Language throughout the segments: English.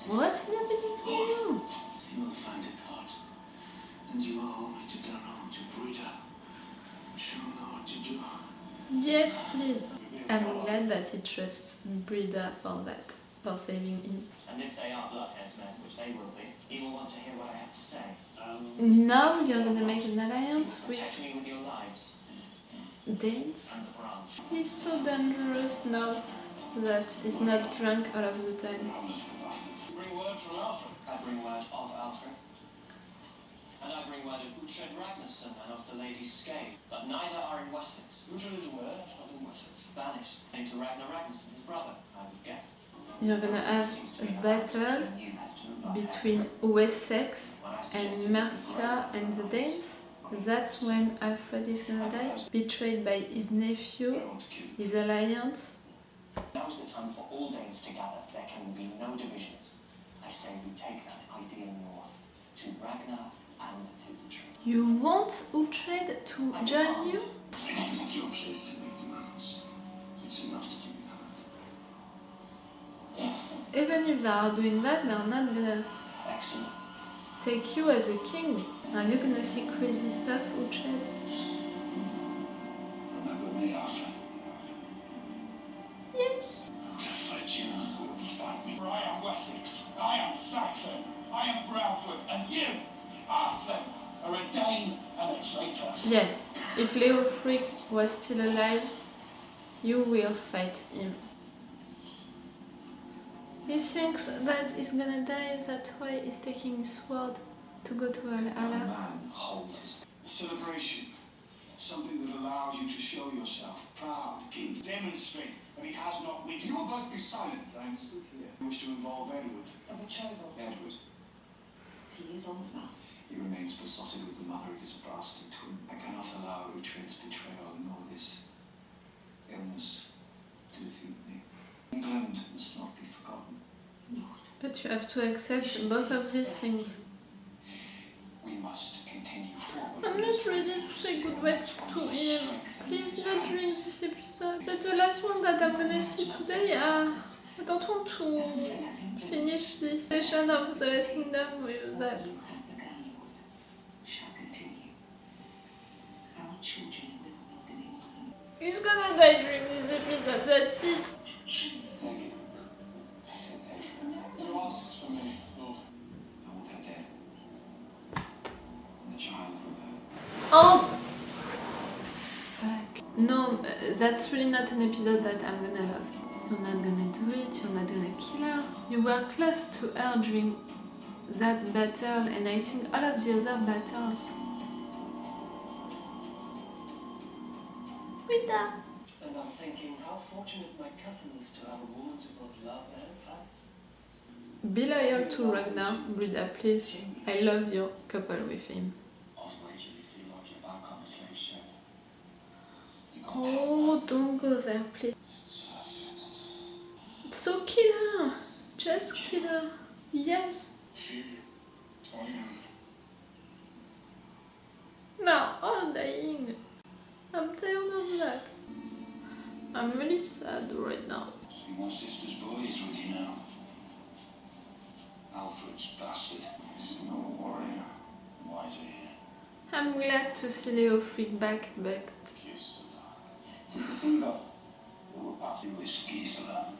What's happening to you? You will find it hot, and you will hold me to Daron, to Brida. She will know what to do. Yes, please. I'm glad that he trusts Brida for that, for saving him. And if they are bloodheads, men, which they will be, he will want to hear what I have to say. Now you're gonna make an alliance with Protect me with your lives Danes? and the branch. He's so dangerous now that he's not drunk all of the time. Bring word from Alfred. I bring word of Alfred. And I bring word of Uhtred Ragnarsson and of the Lady Skade, but neither are in Wessex. Uhtred is aware of in Wessex. Banished into Ragnar Ragnarsson, his brother, I would guess. You're gonna have a battle between Wessex and Mercia and the Danes. That's when Alfred is gonna die, betrayed by his nephew, his alliance. Now is the time for all Danes to gather. There can be no divisions. I say we take that idea north, to Ragnar and to the tree. You want Uhtred to join you? It's not your place to make demands. It's enough to keep you happy. Even if they are doing that, they're not gonna Excellent. take you as a king. Are you gonna see crazy stuff, Uhtred? Remember me, Alfred. Yes. To fight you, fight me. For I am Wessex, I am Saxon, I am for Alfred, and you, Arthur, are a Dane and a traitor. Yes. If Leofric was still alive, you will fight him. He thinks that he's gonna die, that's why he's taking his sword to go to Valhalla. Man, hold his Celebration, something that allows you to show yourself proud, king. Demonstrate that he has not weakened. You will both be silent, I am still here. I wish to involve Edward. A betrothal. Edward. He is on the mouth. He remains besotted with the mother of his bastard twin. I cannot allow Uhtred's betrayal nor this illness to defeat me. England must not be forgotten. But you have to accept both of these things. We must continue forward. I'm not ready to say goodbye to him. Please not during this episode. That's the last one that I'm gonna see today. I don't want to finish this session of the Red Kingdom with that. Shall continue. Our children will not in England. He's gonna die during this episode, that's it. Thank you. You asked for me, Lord. I want her dead. And the child with her. Oh! Fuck. No, that's really not an episode that I'm gonna love. You're not gonna do it, you're not gonna kill her. You were close to her during that battle, and I think all of the other battles. Rita! And I'm thinking how fortunate my cousin is to have a woman to both love and fight. Be loyal to Ragnar, Brida, please. I love your couple with him. I'll wait till you feel like you're back on the slave ship. You got Oh, don't go there, please. So kill her! Just kill her! Yes! I am. Now, all dying. I'm tired of that. I'm really sad right now. See, my sister's boy is with you now. Alfred's bastard. He's no warrior. Why is he here? I'm glad to see Leofric back, but Kiss. Take the fever. We'll pass you with Gisela.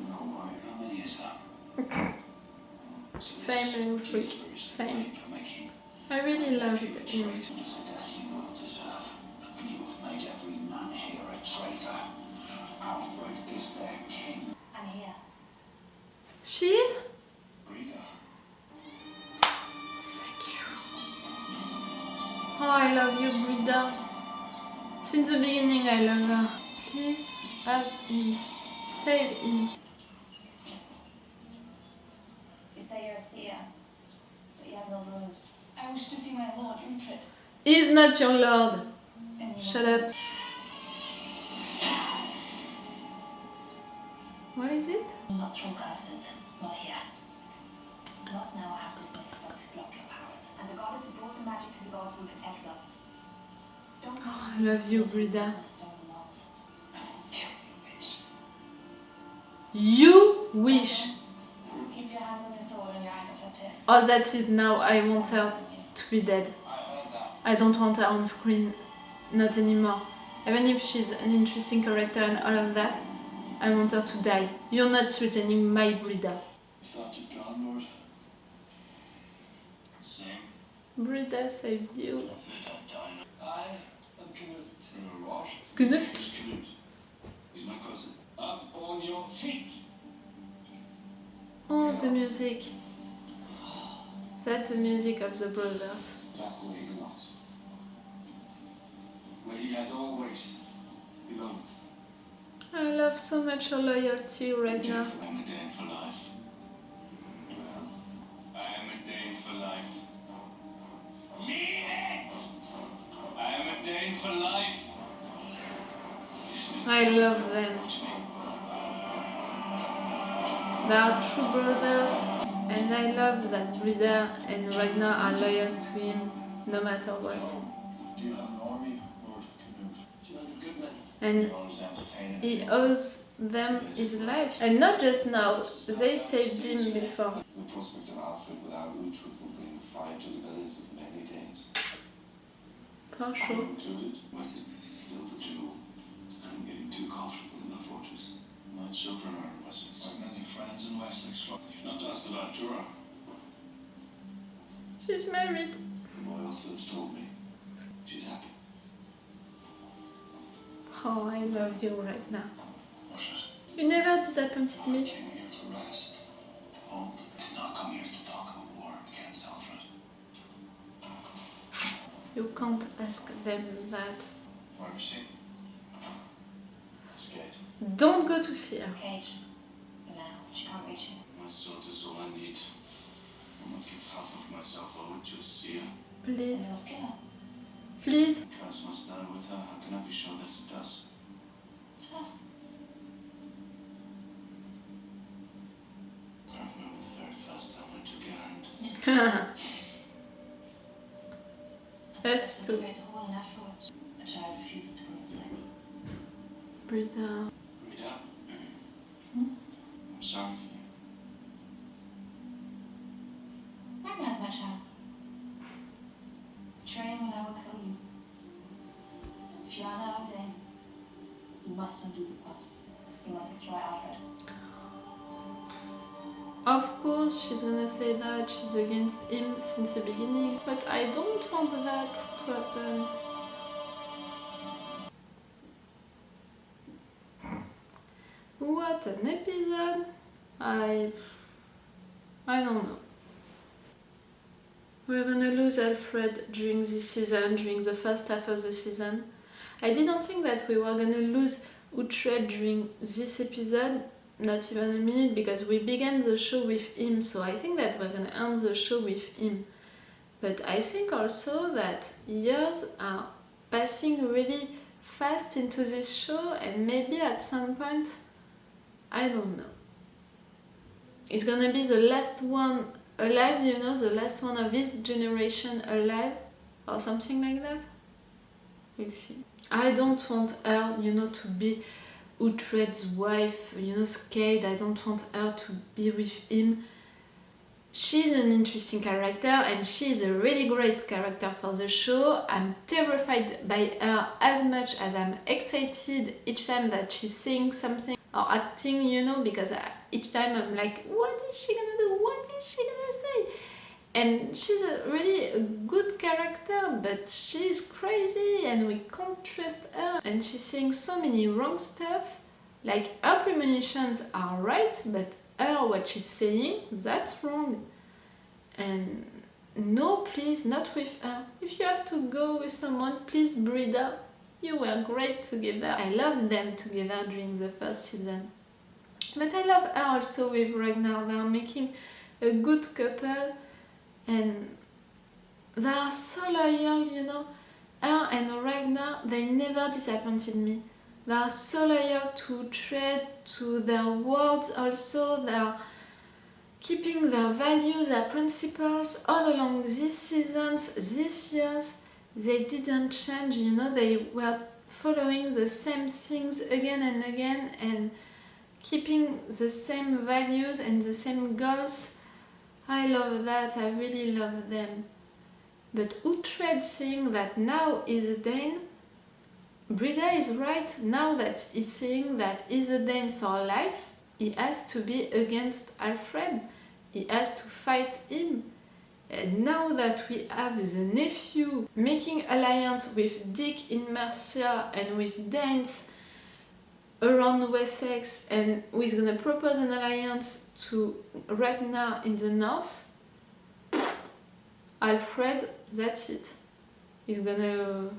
No worry. How many is that? same Leofric, same. For making I really loved him. the death you will deserve. You have made every man here a traitor. Alfred is their king. I'm here. She is? Breather. Thank you. Oh, I love you, Brida. Since the beginning, I love her. Please have him. Save him. You say you're a seer, but you have no runes. I wish to see my lord, Uhtred. He's not your lord. And you Shut up. What is it? Not through curses. Not here. Not now have this next step to block your powers. And the goddess who brought the magic to the gods will protect us. Don't Oh, I love you, Brida. You wish. Keep politics. Oh, that's it now. I want her to be dead. I heard that. I don't want her on screen. Not anymore. Even if she's an interesting character and all of that, I want her to die. You're not threatening my Brida. You thought you'd gone, Lord? Same. Brida saved you. I think I've died. I am Canute. What? Canute. Canute. He's my cousin. Up on your feet. Oh, the music. That's the music of the brothers. Back where he belongs. Where he has always belonged. I love so much her loyalty right now. I'm a Dane for life. Well, I am a Dane for life. Mean it! I am a Dane for life. I love them. They are true brothers, and I love that Brida and Ragnar are loyal to him no matter what. Do you have an army, Lord Canute? 200 good men. And You're always entertaining. he owes them his life. And not just now, they saved him before. The prospect of Alfred without Uhtred will bring fire to the bellies of many Danes. For sure. Included, Wessex is still the jewel. I'm getting too comfortable in the fortress. My children are in Wessex. I have many friends in Wessex. You've not asked about Tura. She's married. The royal sleuths told me. She's happy. Oh, I love you right now. What's it? You never disappointed I me. came here to rest. Home did not come here to talk about war against Alfred. You can't ask them that. Where is she? Skate. Don't go to see her. Cage. For now, she can't reach him. My sword is all I need. I won't give half of myself over to a seer. Please, Then let's kill her. please. Because must die with her, how can I be sure that it does? Just. I remember the very first time I took Errand. Us too. Great hall and afterwards. A child refuses to come inside. Brida. Rita? I'm sorry for you. Ragnar's my child. Train when I will kill you. If you are now a Dane, you must undo the past. You must destroy Alfred. Of course, she's gonna say that she's against him since the beginning, but I don't want that to happen. What an episode! I don't know. We're gonna lose Alfred during this season, during the first half of the season. I didn't think that we were gonna lose Uhtred during this episode, not even a minute, because we began the show with him, so I think that we're gonna end the show with him. But I think also that years are passing really fast into this show, and maybe at some point, I don't know. It's gonna be the last one alive, you know, the last one of this generation alive, or something like that. We'll see. I don't want her, you know, to be Uhtred's wife, you know, Skade. I don't want her to be with him. She's an interesting character, and she's a really great character for the show. I'm terrified by her as much as I'm excited each time that she's saying something or acting, you know, because each time I'm like, what is she gonna do? What is she gonna say? And she's a really good character, but she's crazy and we can't trust her. And she's saying so many wrong stuff. Like, her premonitions are right, but her, what she's saying, that's wrong. And no, please, not with her. If you have to go with someone, please Brida. You were great together. I loved them together during the first season. But I love her also with Ragnar. They are making a good couple. And they are so loyal, you know. Her and Ragnar, they never disappointed me. They are so loyal to Uhtred, to their words also. They are keeping their values, their principles all along these seasons, these years. They didn't change, you know. They were following the same things again and again and keeping the same values and the same goals. I love that, I really love them. But Uhtred saying that now Isedain, Brida is right, now that he's saying that Isedain for life, he has to be against Alfred, he has to fight him. And now that we have the nephew making alliance with Dick in Mercia and with Danes around Wessex, and who is gonna propose an alliance to Ragnar in the north, Alfred, that's it. He's gonna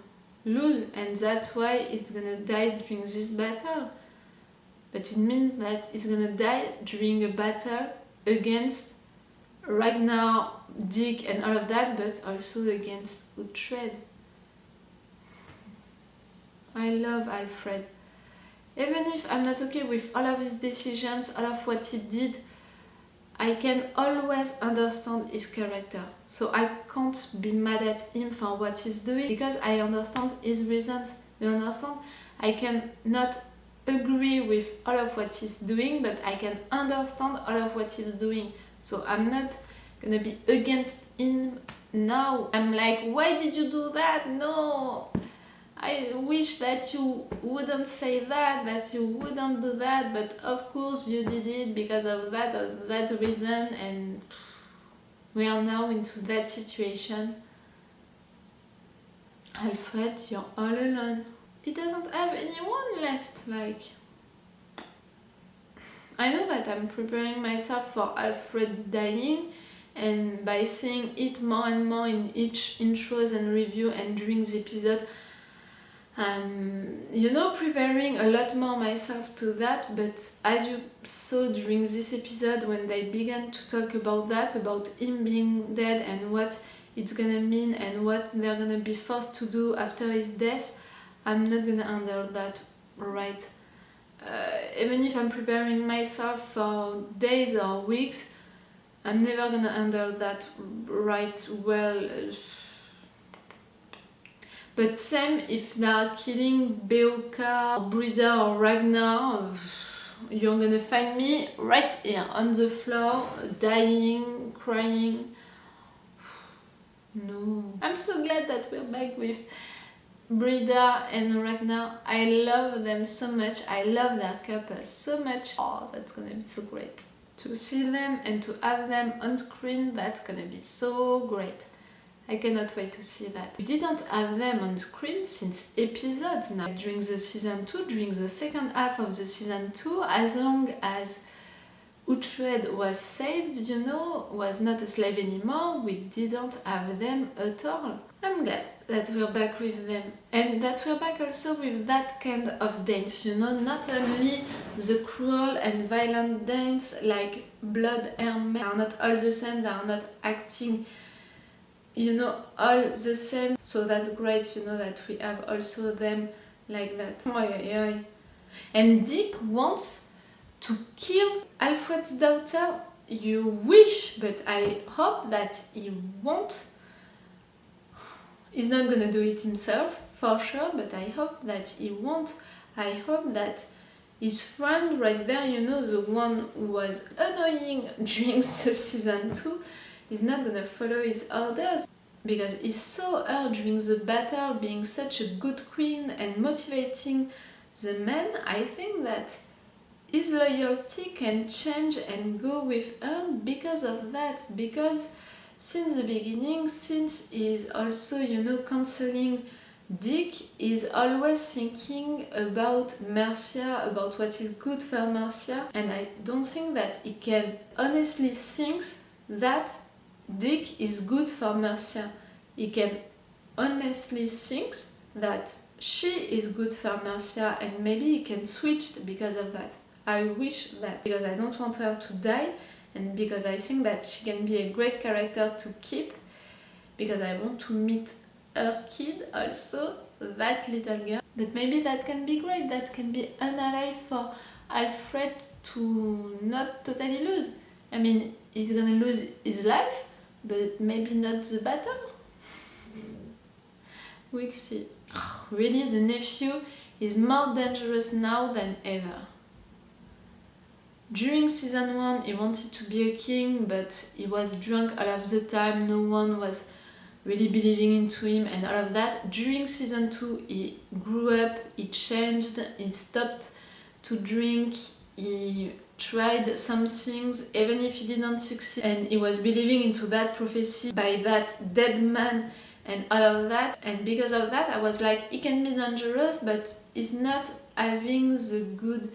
lose, and that's why he's gonna die during this battle. But it means that he's gonna die during a battle against Ragnar, Dick and all of that, but also against Uhtred. I love Alfred. Even if I'm not okay with all of his decisions, all of what he did, I can always understand his character. So I can't be mad at him for what he's doing because I understand his reasons. You understand? I can not agree with all of what he's doing, but I can understand all of what he's doing. So I'm not gonna be against him now. I'm like, why did you do that? No! I wish that you wouldn't say that, that you wouldn't do that, but of course you did it because of that reason, and we are now into that situation. Alfred, you're all alone. He doesn't have anyone left, like... I know that I'm preparing myself for Alfred dying, and by seeing it more and more in each intros and review and during the episode, you know, preparing a lot more myself to that. But as you saw during this episode, when they began to talk about that, about him being dead and what it's gonna mean and what they're gonna be forced to do after his death, I'm not gonna handle that right. Even if I'm preparing myself for days or weeks, I'm never gonna handle that right well. But same if they are killing Beoka, or Brida or Ragnar, you're gonna find me right here on the floor, dying, crying. No. I'm so glad that we're back with Brida and Ragnar. I love them so much, I love their couple so much. Oh, that's gonna be so great. To see them and to have them on screen, that's gonna be so great. I cannot wait to see that. We didn't have them on screen since episodes now. During the season 2, during the second half of the season 2, as long as Uhtred was saved, you know, was not a slave anymore, we didn't have them at all. I'm glad that we're back with them, and that we're back also with that kind of dance, you know, not only the cruel and violent dance like Blood and Men are not all the same, they are not acting, you know, all the same, so that's great, you know, that we have also them like that. Oy, oy, oy. And Dick wants to kill Alfred's daughter. You wish, but I hope that he won't. He's not gonna do it himself, for sure, but I hope that he won't. I hope that his friend right there, you know, the one who was annoying during the season 2, is not gonna follow his orders, because he saw her during the battle being such a good queen and motivating the men. I think that his loyalty can change and go with her because of that, because since the beginning, since he is also, you know, counseling Dick, is always thinking about Mercia, about what is good for Mercia, and I don't think that he can honestly think that Dick is good for Mercia. He can honestly think that she is good for Mercia, and maybe he can switch because of that. I wish that, because I don't want her to die, and because I think that she can be a great character to keep, because I want to meet her kid also, that little girl. But maybe that can be great, that can be an ally for Alfred to not totally lose. I mean, he's gonna lose his life, but maybe not the battle. We'll see. Really, the nephew is more dangerous now than ever. During season 1 he wanted to be a king, but he was drunk all of the time, no one was really believing into him and all of that. During season 2 he grew up, he changed, he stopped to drink, he tried some things even if he didn't succeed, and he was believing into that prophecy by that dead man and all of that. And because of that I was like, he can be dangerous but he's not having the good,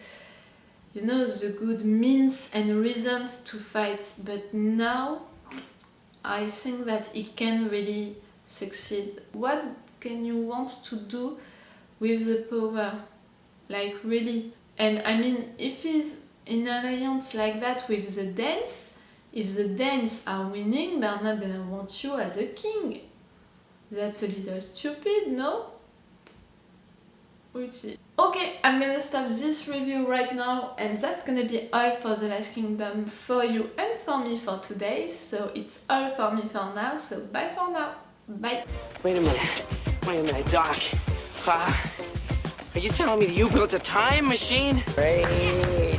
you know, the good means and reasons to fight. But now I think that he can really succeed. What can you want to do with the power? Like really? And I mean, if he's in alliance like that with the Danes, if the Danes are winning, they're not gonna want you as a king. That's a little stupid, no? Okay, I'm gonna stop this review right now, and that's gonna be all for The Last Kingdom for you and for me for today. So it's all for me for now, so bye for now. Bye. Wait a minute, Doc. Are you telling me that you built a time machine? Great.